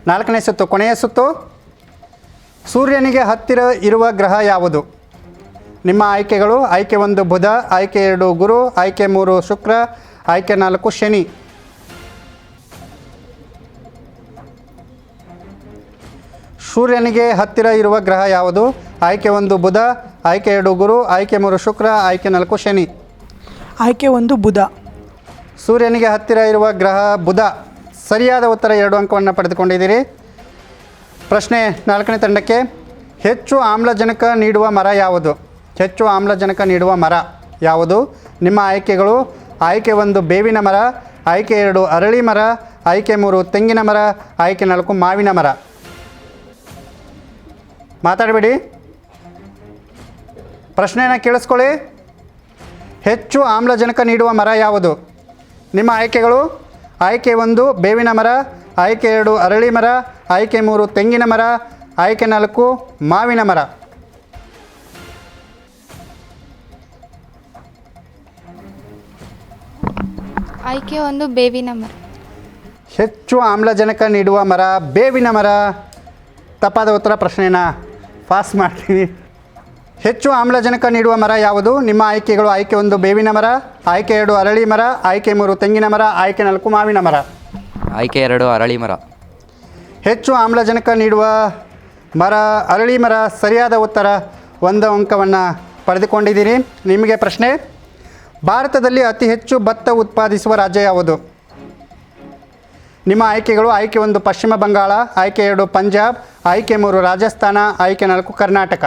4ನೇ ಸುತ್ತು, ಕೊನೆಯ ಸುತ್ತು. ಸೂರ್ಯನಿಗೆ ಹತ್ತಿರ ಇರುವ ಗ್ರಹ ಯಾವುದು? ನಿಮ್ಮ ಆಯ್ಕೆಗಳು: ಆಯ್ಕೆ 1 ಬುಧ, ಆಯ್ಕೆ 2 ಗುರು, ಆಯ್ಕೆ 3 ಶುಕ್ರ, ಆಯ್ಕೆ 4 ಶನಿ. ಸೂರ್ಯನಿಗೆ ಹತ್ತಿರ ಇರುವ ಗ್ರಹ ಯಾವುದು? ಆಯ್ಕೆ 1 ಬುಧ, ಆಯ್ಕೆ 2 ಗುರು, ಆಯ್ಕೆ 3 ಶುಕ್ರ, ಆಯ್ಕೆ 4 ಶನಿ. ಆಯ್ಕೆ 1 ಬುಧ. ಸೂರ್ಯನಿಗೆ ಹತ್ತಿರ ಇರುವ ಗ್ರಹ ಬುಧ. ಸರಿಯಾದ ಉತ್ತರ, 2 ಅಂಕವನ್ನು ಪಡೆದುಕೊಂಡಿದ್ದೀರಿ. ಪ್ರಶ್ನೆ 4ನೇ ತಂಡಕ್ಕೆ: ಹೆಚ್ಚು ಆಮ್ಲಜನಕ ನೀಡುವ ಮರ ಯಾವುದು? ಹೆಚ್ಚು ಆಮ್ಲಜನಕ ನೀಡುವ ಮರ ಯಾವುದು? ನಿಮ್ಮ ಆಯ್ಕೆಗಳು: ಆಯ್ಕೆ 1 ಬೇವಿನ ಮರ, ಆಯ್ಕೆ 2 ಅರಳಿ ಮರ, ಆಯ್ಕೆ 3 ತೆಂಗಿನ ಮರ, ಆಯ್ಕೆ 4 ಮಾವಿನ ಮರ. ಮಾತಾಡಬೇಡಿ, ಪ್ರಶ್ನೆಯನ್ನು ಕೇಳಿಸ್ಕೊಳ್ಳಿ. ಹೆಚ್ಚು ಆಮ್ಲಜನಕ ನೀಡುವ ಮರ ಯಾವುದು? ನಿಮ್ಮ ಆಯ್ಕೆಗಳು: ಆಯ್ಕೆ 1 ಬೇವಿನ ಮರ, ಆಯ್ಕೆ 2 ಅರಳಿ ಮರ, ಆಯ್ಕೆ 3 ತೆಂಗಿನ ಮರ, ಆಯ್ಕೆ 4 ಮಾವಿನ ಮರ. ಆಯ್ಕೆ 1 ಬೇವಿನ ಮರ. ಹೆಚ್ಚು ಆಮ್ಲಜನಕ ನೀಡುವ ಮರ ಬೇವಿನ ಮರ. ತಪ್ಪಾದ ಉತ್ತರ. ಪ್ರಶ್ನೆಯನ್ನು ಪಾಸ್ ಮಾಡ್ತೀನಿ. ಹೆಚ್ಚು ಆಮ್ಲಜನಕ ನೀಡುವ ಮರ ಯಾವುದು? ನಿಮ್ಮ ಆಯ್ಕೆಗಳು: ಆಯ್ಕೆ 1 ಬೇವಿನ ಮರ, ಆಯ್ಕೆ 2 ಅರಳಿ ಮರ, ಆಯ್ಕೆ 3 ತೆಂಗಿನ ಮರ, ಆಯ್ಕೆ 4 ಮಾವಿನ ಮರ. ಆಯ್ಕೆ 2 ಅರಳಿ ಮರ. ಹೆಚ್ಚು ಆಮ್ಲಜನಕ ನೀಡುವ ಮರ ಅರಳಿ ಮರ. ಸರಿಯಾದ ಉತ್ತರ. 1 ಅಂಕವನ್ನು ಪಡೆದುಕೊಂಡಿದ್ದೀರಿ. ನಿಮಗೆ ಪ್ರಶ್ನೆ: ಭಾರತದಲ್ಲಿ ಅತಿ ಹೆಚ್ಚು ಭತ್ತ ಉತ್ಪಾದಿಸುವ ರಾಜ್ಯ ಯಾವುದು? ನಿಮ್ಮ ಆಯ್ಕೆಗಳು: ಆಯ್ಕೆ 1 ಪಶ್ಚಿಮ ಬಂಗಾಳ, ಆಯ್ಕೆ 2 ಪಂಜಾಬ್, ಆಯ್ಕೆ 3 ರಾಜಸ್ಥಾನ, ಆಯ್ಕೆ 4 ಕರ್ನಾಟಕ.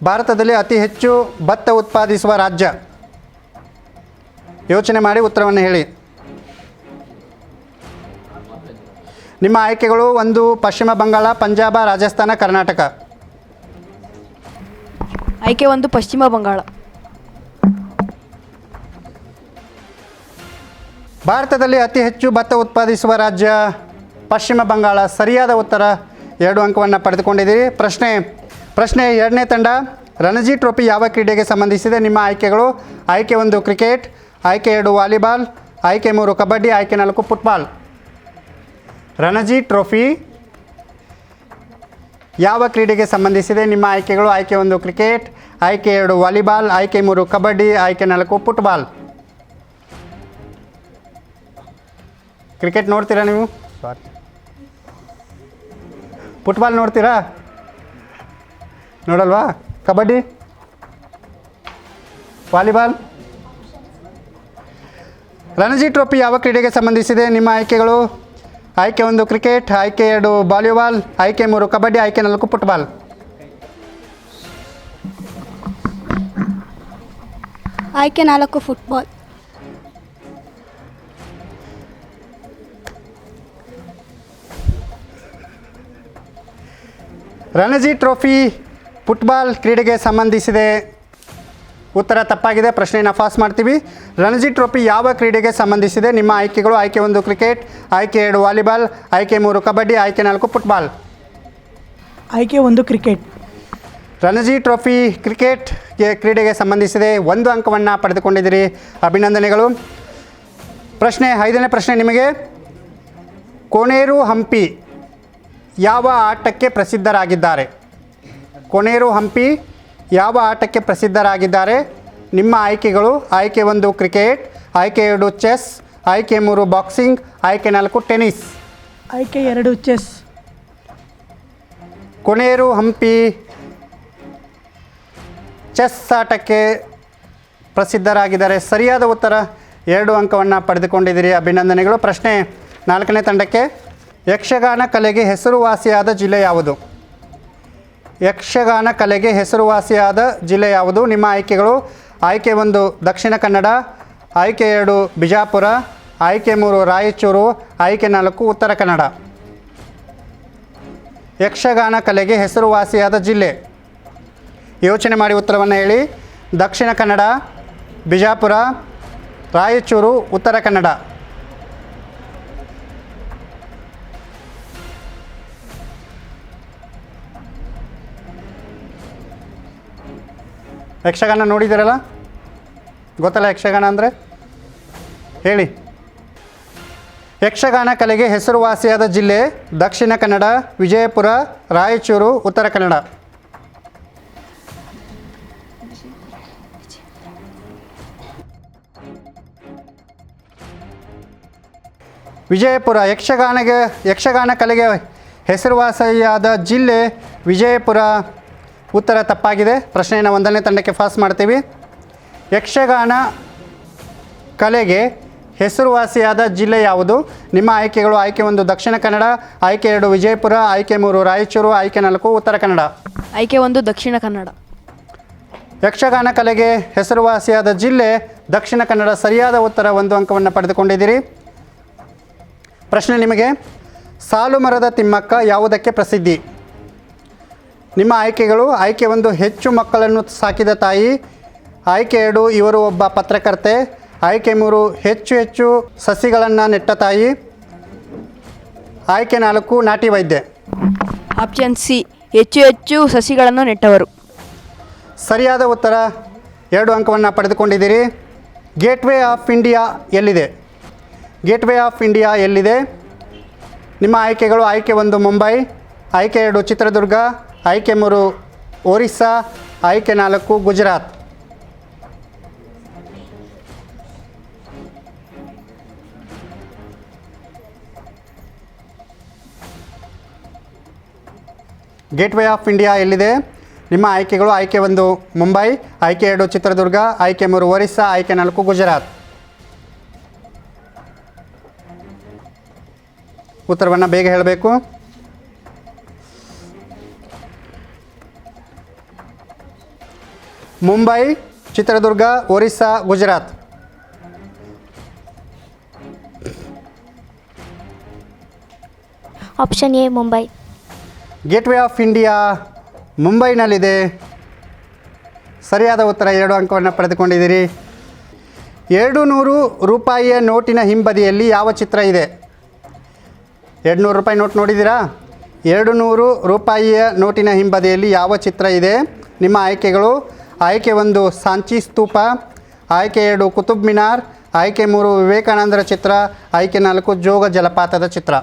ಭಾರತದಲ್ಲಿ ಅತಿ ಹೆಚ್ಚು ಭತ್ತ ಉತ್ಪಾದಿಸುವ ರಾಜ್ಯ. ಯೋಚನೆ ಮಾಡಿ ಉತ್ತರವನ್ನು ಹೇಳಿ. ನಿಮ್ಮ ಆಯ್ಕೆಗಳು: 1 ಪಶ್ಚಿಮ ಬಂಗಾಳ, ಪಂಜಾಬ, ರಾಜಸ್ಥಾನ, ಕರ್ನಾಟಕ. ಆಯ್ಕೆ 1 ಪಶ್ಚಿಮ ಬಂಗಾಳ. ಭಾರತದಲ್ಲಿ ಅತಿ ಹೆಚ್ಚು ಭತ್ತ ಉತ್ಪಾದಿಸುವ ರಾಜ್ಯ ಪಶ್ಚಿಮ ಬಂಗಾಳ. ಸರಿಯಾದ ಉತ್ತರ. 2 ಅಂಕವನ್ನು ಪಡೆದುಕೊಂಡಿದ್ದೀರಿ. ಪ್ರಶ್ನೆ 2ನೇ ತಂಡ: ರಣಜಿ ಟ್ರೋಫಿ ಯಾವ ಕ್ರೀಡೆಗೆ ಸಂಬಂಧಿಸಿದೆ? ನಿಮ್ಮ ಆಯ್ಕೆಗಳು: ಆಯ್ಕೆ 1 ಕ್ರಿಕೆಟ್, ಆಯ್ಕೆ 2 ವಾಲಿಬಾಲ್, ಆಯ್ಕೆ 3 ಕಬಡ್ಡಿ, ಆಯ್ಕೆ 4 ಫುಟ್ಬಾಲ್. ರಣಜಿ ಟ್ರೋಫಿ ಯಾವ ಕ್ರೀಡೆಗೆ ಸಂಬಂಧಿಸಿದೆ? ನಿಮ್ಮ ಆಯ್ಕೆಗಳು: ಆಯ್ಕೆ 1 ಕ್ರಿಕೆಟ್, ಆಯ್ಕೆ 2 ವಾಲಿಬಾಲ್, ಆಯ್ಕೆ 3 ಕಬಡ್ಡಿ, ಆಯ್ಕೆ 4 ಫುಟ್ಬಾಲ್. ಕ್ರಿಕೆಟ್ ನೋಡ್ತೀರಾ ನೀವು? ಫುಟ್ಬಾಲ್ ನೋಡ್ತೀರಾ? ನೋಡಲ್ವಾ? ಕಬಡ್ಡಿ, ವಾಲಿಬಾಲ್. ರಣಜಿ ಟ್ರೋಫಿ ಯಾವ ಕ್ರೀಡೆಗೆ ಸಂಬಂಧಿಸಿದೆ? ನಿಮ್ಮ ಆಯ್ಕೆಗಳು: ಆಯ್ಕೆ 1 ಕ್ರಿಕೆಟ್, ಆಯ್ಕೆ 2 ವಾಲಿಬಾಲ್, ಆಯ್ಕೆ 3 ಕಬಡ್ಡಿ, ಆಯ್ಕೆ 4 ಫುಟ್ಬಾಲ್. ಆಯ್ಕೆ 4 ಫುಟ್ಬಾಲ್. ರಣಜಿ ಟ್ರೋಫಿ ಫುಟ್ಬಾಲ್ ಕ್ರೀಡೆಗೆ ಸಂಬಂಧಿಸಿದೆ. ಉತ್ತರ ತಪ್ಪಾಗಿದೆ. ಪ್ರಶ್ನೆಯನ್ನು ಪಾಸ್ ಮಾಡ್ತೀವಿ. ರಣಜಿ ಟ್ರೋಫಿ ಯಾವ ಕ್ರೀಡೆಗೆ ಸಂಬಂಧಿಸಿದೆ? ನಿಮ್ಮ ಆಯ್ಕೆಗಳು: ಆಯ್ಕೆ 1 ಕ್ರಿಕೆಟ್, ಆಯ್ಕೆ 2 ವಾಲಿಬಾಲ್, ಆಯ್ಕೆ 3 ಕಬಡ್ಡಿ, ಆಯ್ಕೆ 4 ಫುಟ್ಬಾಲ್. ಆಯ್ಕೆ 1 ಕ್ರಿಕೆಟ್. ರಣಜಿ ಟ್ರೋಫಿ ಕ್ರಿಕೆಟ್ ಕ್ರೀಡೆಗೆ ಸಂಬಂಧಿಸಿದೆ. 1 ಅಂಕವನ್ನು ಪಡೆದುಕೊಂಡಿದ್ದೀರಿ. ಅಭಿನಂದನೆಗಳು. ಪ್ರಶ್ನೆ 5ನೇ ಪ್ರಶ್ನೆ ನಿಮಗೆ: ಕೋನೇರು ಹಂಪಿ ಯಾವ ಆಟಕ್ಕೆ ಪ್ರಸಿದ್ಧರಾಗಿದ್ದಾರೆ? ಕೋನೇರು ಹಂಪಿ ಯಾವ ಆಟಕ್ಕೆ ಪ್ರಸಿದ್ಧರಾಗಿದ್ದಾರೆ? ನಿಮ್ಮ ಆಯ್ಕೆಗಳು: ಆಯ್ಕೆ 1 ಕ್ರಿಕೆಟ್, ಆಯ್ಕೆ 2 ಚೆಸ್, ಆಯ್ಕೆ 3 ಬಾಕ್ಸಿಂಗ್, ಆಯ್ಕೆ 4 ಟೆನ್ನಿಸ್. ಆಯ್ಕೆ 2 ಚೆಸ್. ಕೋನೇರು ಹಂಪಿ ಚೆಸ್ ಆಟಕ್ಕೆ ಪ್ರಸಿದ್ಧರಾಗಿದ್ದಾರೆ. ಸರಿಯಾದ ಉತ್ತರ. 2 ಅಂಕವನ್ನು ಪಡೆದುಕೊಂಡಿದ್ದೀರಿ. ಅಭಿನಂದನೆಗಳು. ಪ್ರಶ್ನೆ 4ನೇ ತಂಡಕ್ಕೆ: ಯಕ್ಷಗಾನ ಕಲೆಗೆ ಹೆಸರುವಾಸಿಯಾದ ಜಿಲ್ಲೆ ಯಾವುದು? ಯಕ್ಷಗಾನ ಕಲೆಗೆ ಹೆಸರುವಾಸಿಯಾದ ಜಿಲ್ಲೆ ಯಾವುದು? ನಿಮ್ಮ ಆಯ್ಕೆಗಳು: ಆಯ್ಕೆ 1 ದಕ್ಷಿಣ ಕನ್ನಡ, ಆಯ್ಕೆ 2 ಬಿಜಾಪುರ, ಆಯ್ಕೆ 3 ರಾಯಚೂರು, ಆಯ್ಕೆ 4 ಉತ್ತರ ಕನ್ನಡ. ಯಕ್ಷಗಾನ ಕಲೆಗೆ ಹೆಸರುವಾಸಿಯಾದ ಜಿಲ್ಲೆ. ಯೋಚನೆ ಮಾಡಿ ಉತ್ತರವನ್ನು ಹೇಳಿ. ದಕ್ಷಿಣ ಕನ್ನಡ, ಬಿಜಾಪುರ, ರಾಯಚೂರು, ಉತ್ತರ ಕನ್ನಡ. ಯಕ್ಷಗಾನ ನೋಡಿದ್ದೀರಲ್ಲ? ಗೊತ್ತಲ್ಲ ಯಕ್ಷಗಾನ ಅಂದರೆ? ಹೇಳಿ. ಯಕ್ಷಗಾನ ಕಲೆಗೆ ಹೆಸರುವಾಸಿಯಾದ ಜಿಲ್ಲೆ ದಕ್ಷಿಣ ಕನ್ನಡ, ವಿಜಯಪುರ, ರಾಯಚೂರು, ಉತ್ತರ ಕನ್ನಡ. ವಿಜಯಪುರ. ಯಕ್ಷಗಾನ ಕಲೆಗೆ ಹೆಸರುವಾಸಿಯಾದ ಜಿಲ್ಲೆ ವಿಜಯಪುರ. ಉತ್ತರ ತಪ್ಪಾಗಿದೆ. ಪ್ರಶ್ನೆಯನ್ನು 1ನೇ ತಂಡಕ್ಕೆ ಪಾಸ್ ಮಾಡ್ತೀವಿ. ಯಕ್ಷಗಾನ ಕಲೆಗೆ ಹೆಸರುವಾಸಿಯಾದ ಜಿಲ್ಲೆ ಯಾವುದು? ನಿಮ್ಮ ಆಯ್ಕೆಗಳು: ಆಯ್ಕೆ 1 ದಕ್ಷಿಣ ಕನ್ನಡ, ಆಯ್ಕೆ 2 ವಿಜಯಪುರ, ಆಯ್ಕೆ 3 ರಾಯಚೂರು, ಆಯ್ಕೆ 4 ಉತ್ತರ ಕನ್ನಡ. ಆಯ್ಕೆ 1 ದಕ್ಷಿಣ ಕನ್ನಡ. ಯಕ್ಷಗಾನ ಕಲೆಗೆ ಹೆಸರುವಾಸಿಯಾದ ಜಿಲ್ಲೆ ದಕ್ಷಿಣ ಕನ್ನಡ. ಸರಿಯಾದ ಉತ್ತರ. 1 ಅಂಕವನ್ನು ಪಡೆದುಕೊಂಡಿದ್ದೀರಿ. ಪ್ರಶ್ನೆ ನಿಮಗೆ: ಸಾಲು ಮರದ ತಿಮ್ಮಕ್ಕ ಯಾವುದಕ್ಕೆ ಪ್ರಸಿದ್ಧಿ? ನಿಮ್ಮ ಆಯ್ಕೆಗಳು: ಆಯ್ಕೆ 1 ಹೆಚ್ಚು ಮಕ್ಕಳನ್ನು ಸಾಕಿದ ತಾಯಿ, ಆಯ್ಕೆ 2 ಇವರು ಒಬ್ಬ ಪತ್ರಕರ್ತೆ, ಆಯ್ಕೆ 3 ಹೆಚ್ಚು ಸಸಿಗಳನ್ನು ನೆಟ್ಟ ತಾಯಿ, ಆಯ್ಕೆ 4 ನಾಟಿ ವೈದ್ಯೆ. ಆಪ್ಷನ್ ಸಿ, ಹೆಚ್ಚು ಸಸಿಗಳನ್ನು ನೆಟ್ಟವರು. ಸರಿಯಾದ ಉತ್ತರ. 2 ಅಂಕವನ್ನು ಪಡೆದುಕೊಂಡಿದ್ದೀರಿ. ಗೇಟ್ವೇ ಆಫ್ ಇಂಡಿಯಾ ಎಲ್ಲಿದೆ? ಗೇಟ್ವೇ ಆಫ್ ಇಂಡಿಯಾ ಎಲ್ಲಿದೆ? ನಿಮ್ಮ ಆಯ್ಕೆಗಳು: ಆಯ್ಕೆ 1 ಮುಂಬೈ, ಆಯ್ಕೆ 2 ಚಿತ್ರದುರ್ಗ, ಆಯ್ಕೆ 3 ಒರಿಸ್ಸಾ, ಆಯ್ಕೆ 4 ಗುಜರಾತ್. ಗೇಟ್ವೇ ಆಫ್ ಇಂಡಿಯಾ ಎಲ್ಲಿದೆ? ನಿಮ್ಮ ಆಯ್ಕೆಗಳು: ಆಯ್ಕೆ 1 ಮುಂಬೈ, ಆಯ್ಕೆ 2 ಚಿತ್ರದುರ್ಗ, ಆಯ್ಕೆ 3 ಒರಿಸ್ಸಾ, ಆಯ್ಕೆ 4 ಗುಜರಾತ್. ಉತ್ತರವನ್ನು ಬೇಗ ಹೇಳಬೇಕು. Mumbai, Chitradurga, Orissa, Gujarat. Option A Mumbai. Gateway of India ಮುಂಬೈನಲ್ಲಿದೆ. ಸರಿಯಾದ ಉತ್ತರ. 2 ಅಂಕವನ್ನು ಪಡೆದುಕೊಂಡಿದ್ದೀರಿ. 200 ರೂಪಾಯಿಯ ನೋಟಿನ ಹಿಂಬದಿಯಲ್ಲಿ ಯಾವ ಚಿತ್ರ ಇದೆ? 200 ರೂಪಾಯಿ ನೋಟ್ ನೋಡಿದ್ದೀರಾ? 200 ರೂಪಾಯಿಯ ನೋಟಿನ ಹಿಂಬದಿಯಲ್ಲಿ ಯಾವ ಚಿತ್ರ ಇದೆ? ನಿಮ್ಮ ಆಯ್ಕೆಗಳು: ಆಯ್ಕೆ 1 ಸಾಂಚಿ ಸ್ತೂಪ, ಆಯ್ಕೆ 2 ಕುತುಬ್ ಮಿನಾರ್, ಆಯ್ಕೆ 3 ವಿವೇಕಾನಂದರ ಚಿತ್ರ, ಆಯ್ಕೆ 4 ಜೋಗ ಜಲಪಾತದ ಚಿತ್ರ.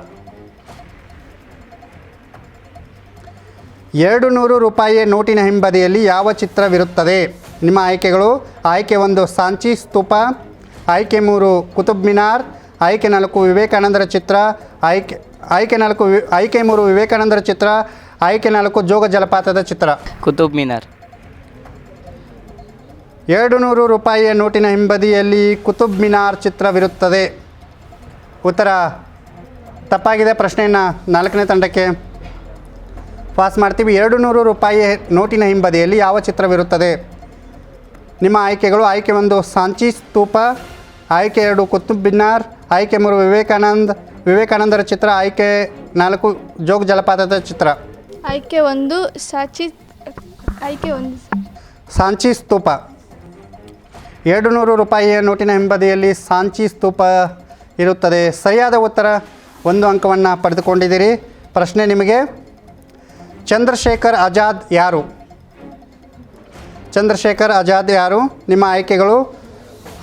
200 ರೂಪಾಯಿಯ ನೋಟಿನ ಹಿಂಬದಿಯಲ್ಲಿ ಯಾವ ಚಿತ್ರವಿರುತ್ತದೆ? ನಿಮ್ಮ ಆಯ್ಕೆಗಳು: ಆಯ್ಕೆ 1 ಸಾಂಚಿ ಸ್ತೂಪ, ಆಯ್ಕೆ 3 ಕುತುಬ್ ಮಿನಾರ್, ಆಯ್ಕೆ 4 ವಿವೇಕಾನಂದರ ಚಿತ್ರ, ಆಯ್ಕೆ 3 ವಿವೇಕಾನಂದರ ಚಿತ್ರ, ಆಯ್ಕೆ 4 ಜೋಗ ಜಲಪಾತದ ಚಿತ್ರ. ಕುತುಬ್ ಮಿನಾರ್. 200 ರೂಪಾಯಿಯ ನೋಟಿನ ಹಿಂಬದಿಯಲ್ಲಿ ಕುತುಬ್ ಮಿನಾರ್ ಚಿತ್ರವಿರುತ್ತದೆ. ಉತ್ತರ ತಪ್ಪಾಗಿದೆ. ಪ್ರಶ್ನೆಯನ್ನು 4ನೇ ತಂಡಕ್ಕೆ ಪಾಸ್ ಮಾಡ್ತೀವಿ. 200 ರೂಪಾಯಿ ನೋಟಿನ ಹಿಂಬದಿಯಲ್ಲಿ ಯಾವ ಚಿತ್ರವಿರುತ್ತದೆ? ನಿಮ್ಮ ಆಯ್ಕೆಗಳು: ಆಯ್ಕೆ 1 ಸಾಂಚಿ ಸ್ತೂಪ, ಆಯ್ಕೆ 2 ಕುತುಬ್ ಮಿನಾರ್, ಆಯ್ಕೆ 3 ವಿವೇಕಾನಂದರ ಚಿತ್ರ, ಆಯ್ಕೆ 4 ಜೋಗ ಜಲಪಾತದ ಚಿತ್ರ. ಆಯ್ಕೆ 1 ಸಾಂಚಿ ಸ್ತೂಪ. 200 ರೂಪಾಯಿಯ ನೋಟಿನ ಹಿಂಬದಿಯಲ್ಲಿ ಸಾಂಚಿ ಸ್ತೂಪ ಇರುತ್ತದೆ. ಸರಿಯಾದ ಉತ್ತರ. 1 ಅಂಕವನ್ನು ಪಡೆದುಕೊಂಡಿದ್ದೀರಿ. ಪ್ರಶ್ನೆ ನಿಮಗೆ: ಚಂದ್ರಶೇಖರ್ ಆಜಾದ್ ಯಾರು? ಚಂದ್ರಶೇಖರ್ ಆಜಾದ್ ಯಾರು? ನಿಮ್ಮ ಆಯ್ಕೆಗಳು: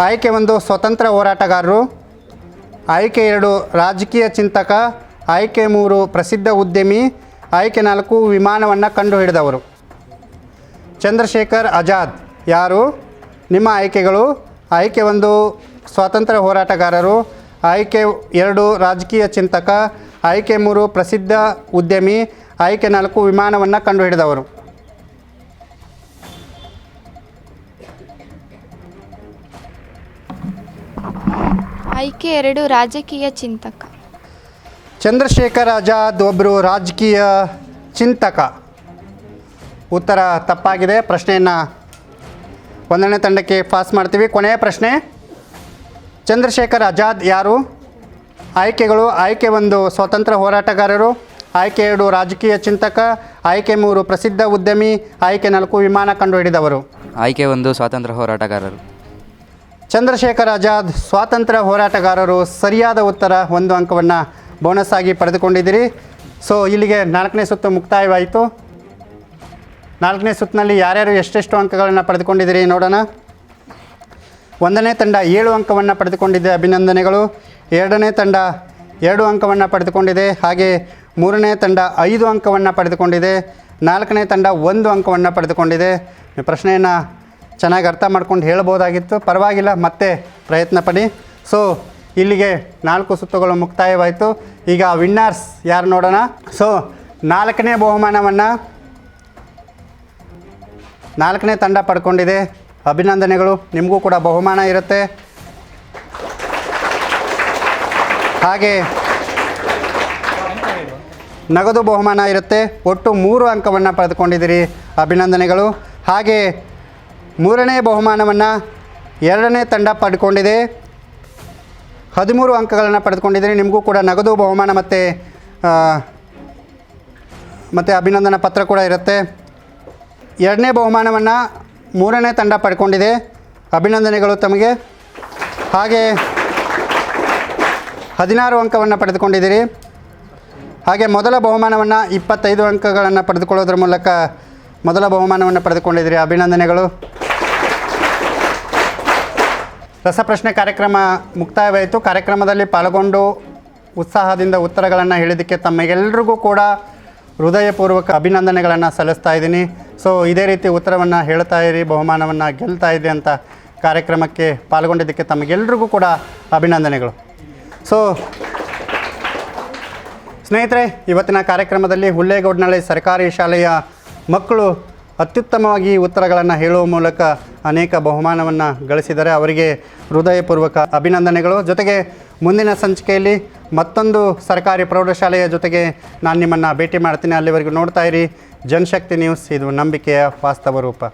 ಆಯ್ಕೆ 1 ಸ್ವತಂತ್ರ ಹೋರಾಟಗಾರರು, ಆಯ್ಕೆ 2 ರಾಜಕೀಯ ಚಿಂತಕ, ಆಯ್ಕೆ 3 ಪ್ರಸಿದ್ಧ ಉದ್ಯಮಿ, ಆಯ್ಕೆ 4 ವಿಮಾನವನ್ನು ಕಂಡುಹಿಡಿದವರು. ಚಂದ್ರಶೇಖರ್ ಆಜಾದ್ ಯಾರು? ನಿಮ್ಮ ಆಯ್ಕೆಗಳು: ಆಯ್ಕೆ 1 ಸ್ವಾತಂತ್ರ್ಯ ಹೋರಾಟಗಾರರು, ಆಯ್ಕೆ 2 ರಾಜಕೀಯ ಚಿಂತಕ, ಆಯ್ಕೆ 3 ಪ್ರಸಿದ್ಧ ಉದ್ಯಮಿ, ಆಯ್ಕೆ 4 ವಿಮಾನವನ್ನು ಕಂಡುಹಿಡಿದವರು. ಆಯ್ಕೆ 2 ರಾಜಕೀಯ ಚಿಂತಕ. ಚಂದ್ರಶೇಖರ್ ಆಜಾದ್ ಒಬ್ಬರು ರಾಜಕೀಯ ಚಿಂತಕ. ಉತ್ತರ ತಪ್ಪಾಗಿದೆ. ಪ್ರಶ್ನೆಯನ್ನು 1ನೇ ತಂಡಕ್ಕೆ ಪಾಸ್ ಮಾಡ್ತೀವಿ. ಕೊನೆಯ ಪ್ರಶ್ನೆ: ಚಂದ್ರಶೇಖರ್ ಆಜಾದ್ ಯಾರು? ಆಯ್ಕೆಗಳು: ಆಯ್ಕೆ 1 ಸ್ವಾತಂತ್ರ್ಯ ಹೋರಾಟಗಾರರು, ಆಯ್ಕೆ 2 ರಾಜಕೀಯ ಚಿಂತಕ, ಆಯ್ಕೆ 3 ಪ್ರಸಿದ್ಧ ಉದ್ಯಮಿ, ಆಯ್ಕೆ 4 ವಿಮಾನ ಕಂಡುಹಿಡಿದವರು. ಆಯ್ಕೆ 1 ಸ್ವಾತಂತ್ರ್ಯ ಹೋರಾಟಗಾರರು. ಚಂದ್ರಶೇಖರ್ ಆಜಾದ್ ಸ್ವಾತಂತ್ರ್ಯ ಹೋರಾಟಗಾರರು. ಸರಿಯಾದ ಉತ್ತರ. 1 ಅಂಕವನ್ನು ಬೋನಸ್ ಆಗಿ ಪಡೆದುಕೊಂಡಿದ್ದೀರಿ. ಸೊ ಇಲ್ಲಿಗೆ 4ನೇ ಸುತ್ತು ಮುಕ್ತಾಯವಾಯಿತು. 4ನೇ ಸುತ್ತಿನಲ್ಲಿ ಯಾರ್ಯಾರು ಎಷ್ಟೆಷ್ಟು ಅಂಕಗಳನ್ನು ಪಡೆದುಕೊಂಡಿದ್ದೀರಿ ನೋಡೋಣ. 1ನೇ ತಂಡ 7 ಅಂಕವನ್ನು ಪಡೆದುಕೊಂಡಿದೆ. ಅಭಿನಂದನೆಗಳು. 2ನೇ ತಂಡ 2 ಅಂಕವನ್ನು ಪಡೆದುಕೊಂಡಿದೆ. ಹಾಗೆ ಮೂರನೇ ತಂಡ 5 ಅಂಕವನ್ನು ಪಡೆದುಕೊಂಡಿದೆ. ನಾಲ್ಕನೇ ತಂಡ 1 ಅಂಕವನ್ನು ಪಡೆದುಕೊಂಡಿದೆ. ಪ್ರಶ್ನೆಯನ್ನು ಚೆನ್ನಾಗಿ ಅರ್ಥ ಮಾಡ್ಕೊಂಡು ಹೇಳ್ಬೋದಾಗಿತ್ತು, ಪರವಾಗಿಲ್ಲ, ಮತ್ತೆ ಪ್ರಯತ್ನ ಪಡಿ. ಸೊ ಇಲ್ಲಿಗೆ 4 ಸುತ್ತುಗಳು ಮುಕ್ತಾಯವಾಯಿತು. ಈಗ ವಿನ್ನರ್ಸ್ ಯಾರು ನೋಡೋಣ. ಸೊ 4ನೇ ಬಹುಮಾನವನ್ನು 4ನೇ ತಂಡ ಪಡ್ಕೊಂಡಿದೆ. ಅಭಿನಂದನೆಗಳು, ನಿಮಗೂ ಕೂಡ ಬಹುಮಾನ ಇರುತ್ತೆ. ಹಾಗೆ ನಗದು ಬಹುಮಾನ ಇರುತ್ತೆ. ಒಟ್ಟು 3 ಅಂಕವನ್ನು ಪಡೆದುಕೊಂಡಿದ್ದೀರಿ, ಅಭಿನಂದನೆಗಳು. ಹಾಗೆ 3ನೇ ಬಹುಮಾನವನ್ನು 2ನೇ ತಂಡ ಪಡ್ಕೊಂಡಿದೆ. 13 ಅಂಕಗಳನ್ನು ಪಡೆದುಕೊಂಡಿದ್ದೀರಿ. ನಿಮಗೂ ಕೂಡ ನಗದು ಬಹುಮಾನ ಮತ್ತು ಅಭಿನಂದನಾ ಪತ್ರ ಕೂಡ ಇರುತ್ತೆ. 2ನೇ ಬಹುಮಾನವನ್ನು 3ನೇ ತಂಡ ಪಡ್ಕೊಂಡಿದೆ, ಅಭಿನಂದನೆಗಳು ತಮಗೆ. ಹಾಗೆ 16 ಅಂಕವನ್ನು ಪಡೆದುಕೊಂಡಿದ್ದೀರಿ. ಹಾಗೆ ಮೊದಲ ಬಹುಮಾನವನ್ನು 25 ಅಂಕಗಳನ್ನು ಪಡೆದುಕೊಳ್ಳೋದ್ರ ಮೂಲಕ ಮೊದಲ ಬಹುಮಾನವನ್ನು ಪಡೆದುಕೊಂಡಿದ್ದೀರಿ, ಅಭಿನಂದನೆಗಳು. ರಸಪ್ರಶ್ನೆ ಕಾರ್ಯಕ್ರಮ ಮುಕ್ತಾಯವಾಯಿತು. ಕಾರ್ಯಕ್ರಮದಲ್ಲಿ ಪಾಲ್ಗೊಂಡು ಉತ್ಸಾಹದಿಂದ ಉತ್ತರಗಳನ್ನು ಹೇಳಿದ್ದಕ್ಕೆ ತಮ್ಮೆಲ್ಲರಿಗೂ ಕೂಡ ಹೃದಯಪೂರ್ವಕ ಅಭಿನಂದನೆಗಳನ್ನು ಸಲ್ಲಿಸ್ತಾ ಇದ್ದೀನಿ. ಸೊ ಇದೇ ರೀತಿ ಉತ್ತರವನ್ನು ಹೇಳ್ತಾ ಇರಿ, ಬಹುಮಾನವನ್ನು ಗೆಲ್ತಾ ಇದ್ರಿ ಅಂತ ಕಾರ್ಯಕ್ರಮಕ್ಕೆ ಪಾಲ್ಗೊಂಡಿದ್ದಕ್ಕೆ ತಮಗೆಲ್ಲರಿಗೂ ಕೂಡ ಅಭಿನಂದನೆಗಳು. ಸೊ ಸ್ನೇಹಿತರೆ, ಇವತ್ತಿನ ಕಾರ್ಯಕ್ರಮದಲ್ಲಿ ಹುಲ್ಲೇಗೌಡನಹಳ್ಳಿ ಸರ್ಕಾರಿ ಶಾಲೆಯ ಮಕ್ಕಳು ಅತ್ಯುತ್ತಮವಾಗಿ ಉತ್ತರಗಳನ್ನು ಹೇಳುವ ಮೂಲಕ ಅನೇಕ ಬಹುಮಾನವನ್ನು ಗಳಿಸಿದ್ದಾರೆ. ಅವರಿಗೆ ಹೃದಯಪೂರ್ವಕ ಅಭಿನಂದನೆಗಳು. ಜೊತೆಗೆ ಮುಂದಿನ ಸಂಚಿಕೆಯಲ್ಲಿ ಮತ್ತೊಂದು ಸರ್ಕಾರಿ ಪ್ರೌಢಶಾಲೆಯ ಜೊತೆಗೆ ನಾನು ನಿಮ್ಮನ್ನು ಭೇಟಿ ಮಾಡ್ತೀನಿ. ಅಲ್ಲಿವರೆಗೂ ನೋಡ್ತಾ ಇರಿ ಜನಶಕ್ತಿ ನ್ಯೂಸ್, ಇದು ನಂಬಿಕೆಯ ವಾಸ್ತವ ರೂಪ.